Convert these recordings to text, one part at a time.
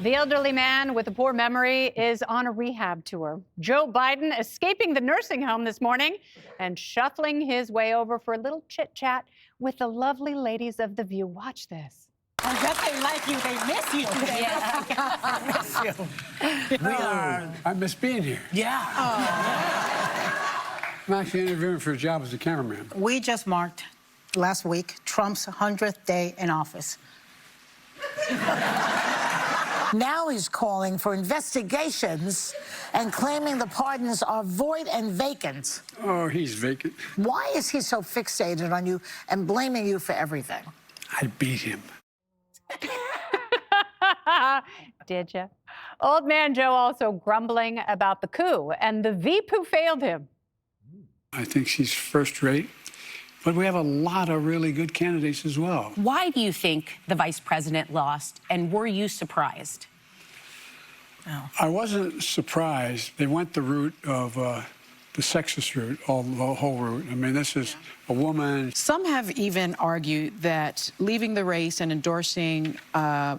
The elderly man with a poor memory is on a rehab tour. Joe Biden escaping the nursing home this morning and shuffling his way over for a little chit-chat with the lovely ladies of The View. Watch this. I bet they like you. They miss you. Yeah. I miss you. I miss being here. Yeah. I'm actually interviewing for a job as a cameraman. We just marked last week Trump's 100th day in office. Now he's calling for investigations and claiming the pardons are void and vacant. Oh, he's vacant. Why is he so fixated on you and blaming you for everything? I beat him. Did you? Old man Joe also grumbling about the coup and the veep who failed him. I think she's first rate, but we have a lot of really good candidates as well. Why do you think the vice president lost, and were you surprised? I wasn't surprised. They went the route of the sexist route, the whole route. I mean, this is a woman. Some have even argued that leaving the race and endorsing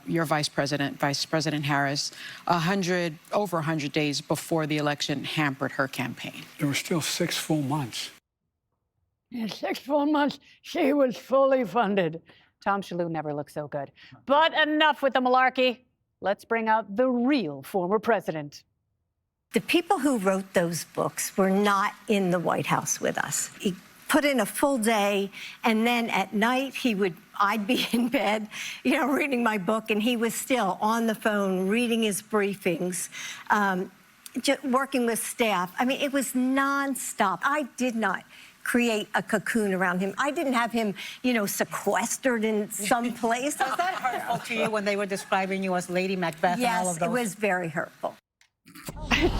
your Vice President Harris, over 100 days before the election hampered her campaign. There were still 6 full months. In 6 full months, she was fully funded. Tom Shalhoub never looked so good. But enough with the malarkey. Let's bring out the real former president. The people who wrote those books were not in the White House with us. He put in a full day, and then at night I'd be in bed, reading my book, and he was still on the phone reading his briefings, working with staff. I mean, it was nonstop. I did not create a cocoon around him. I didn't have him, sequestered in some place. Was that hurtful to you when they were describing you as Lady Macbeth and all of Yes, those? it was very hurtful.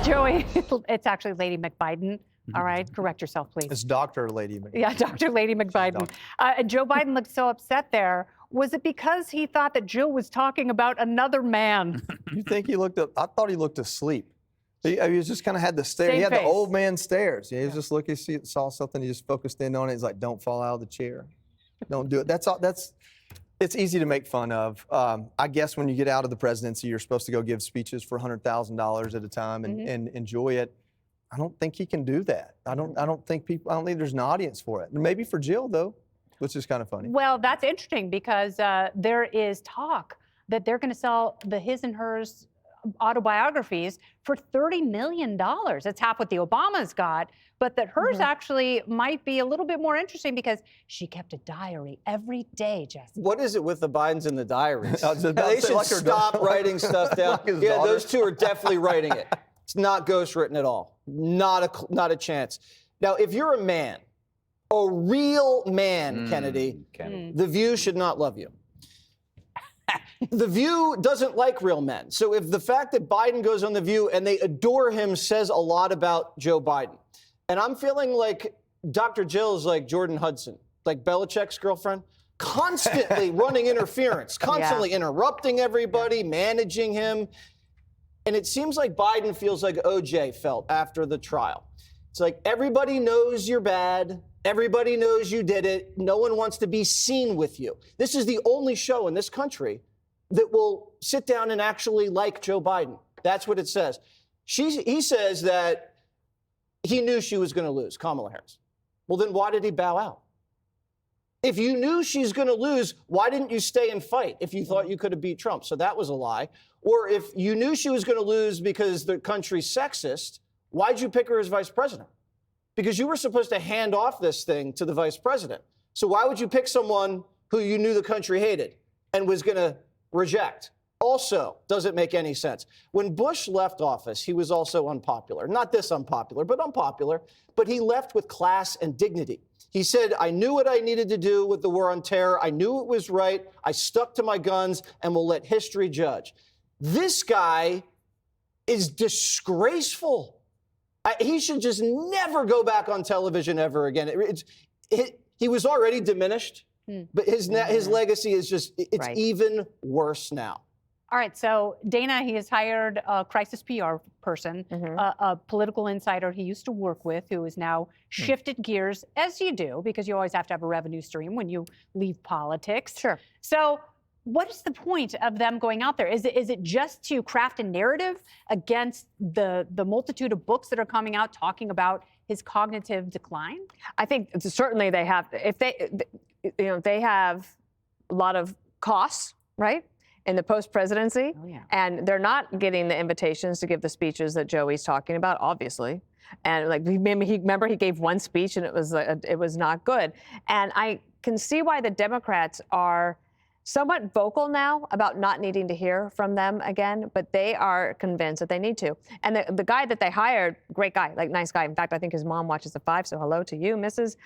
Joey, it's actually Lady McBiden. All right, correct yourself, please. It's Dr. Lady McBiden. Yeah, Dr. Lady McBiden. Joe Biden looked so upset there. Was it because he thought that Jill was talking about another man? You think he looked up? I thought he looked asleep. He was just kind of had the stare. Same He had face. the old man stares. Yeah, he was just looking, saw something, he just focused in on it. He's like, don't fall out of the chair. Don't do it. That's all. It's easy to make fun of. I guess when you get out of the presidency, you're supposed to go give speeches for $100,000 at a time and enjoy it. I don't think he can do that. I don't think there's an audience for it. Maybe for Jill, though, which is kind of funny. Well, that's interesting because there is talk that they're going to sell the his and hers autobiographies for $30 million. It's half what the Obamas got, but that hers actually might be a little bit more interesting because she kept a diary every day, Jesse. What is it with the Bidens and the diaries? They They should stop writing stuff down. his Yeah, daughter. those two are definitely writing it. It's not ghostwritten at all. Not a chance. Now, if you're a man, a real man, Kennedy, The View should not love you. The View doesn't like real men. So if the fact that Biden goes on The View and they adore him says a lot about Joe Biden. And I'm feeling like Dr. Jill is like Jordan Hudson, like Belichick's girlfriend, constantly running interference, constantly interrupting everybody, managing him. And it seems like Biden feels like OJ felt after the trial. It's like everybody knows you're bad. Everybody knows you did it. No one wants to be seen with you. This is the only show in this country that will sit down and actually like Joe Biden. That's what it says. He says that he knew she was going to lose, Kamala Harris. Well, then why did he bow out? If you knew she's going to lose, why didn't you stay and fight if you thought you could have beat Trump? So that was a lie. Or if you knew she was going to lose because the country's sexist, why'd you pick her as vice president? Because you were supposed to hand off this thing to the vice president. So why would you pick someone who you knew the country hated and was going to reject? Also, doesn't make any sense. When Bush left office, he was also unpopular. Not this unpopular, but unpopular. But he left with class and dignity. He said, I knew what I needed to do with the war on terror. I knew it was right. I stuck to my guns and will let history judge. This guy is disgraceful. He should just never go back on television ever again. He was already diminished, but his legacy is just, it's even worse now. All right, so Dana, he has hired a crisis PR person, a political insider he used to work with who has now shifted gears, as you do, because you always have to have a revenue stream when you leave politics. Sure. So what is the point of them going out there? Is it just to craft a narrative against the multitude of books that are coming out talking about his cognitive decline? I think certainly they have. If they have a lot of costs, right, in the post-presidency, and they're not getting the invitations to give the speeches that Joey's talking about, obviously. And like, remember he gave one speech and it was not good. And I can see why the Democrats are somewhat vocal now about not needing to hear from them again, but they are convinced that they need to. And the guy that they hired, great guy, like nice guy. In fact, I think his mom watches the 5, so hello to you, Mrs.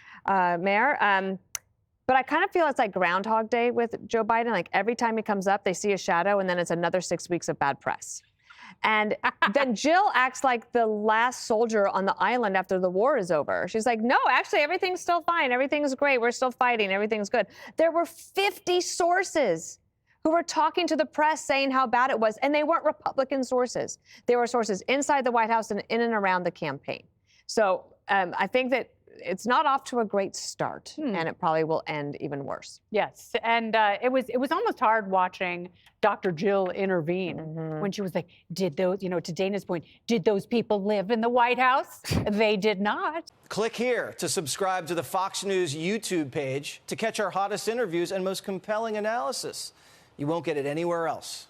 Mayor. But I kind of feel it's like Groundhog Day with Joe Biden. Like every time he comes up, they see a shadow, and then it's another 6 weeks of bad press. And then Jill acts like the last soldier on the island after the war is over. She's like, no, actually, everything's still fine. Everything's great. We're still fighting. Everything's good. There were 50 sources who were talking to the press saying how bad it was, and they weren't Republican sources. They were sources inside the White House and in and around the campaign. So I think that it's not off to a great start, and it probably will end even worse. Yes, and it was almost hard watching Dr. Jill intervene when she was like, did those, to Dana's point, did those people live in the White House? They did not. Click here to subscribe to the Fox News YouTube page to catch our hottest interviews and most compelling analysis. You won't get it anywhere else.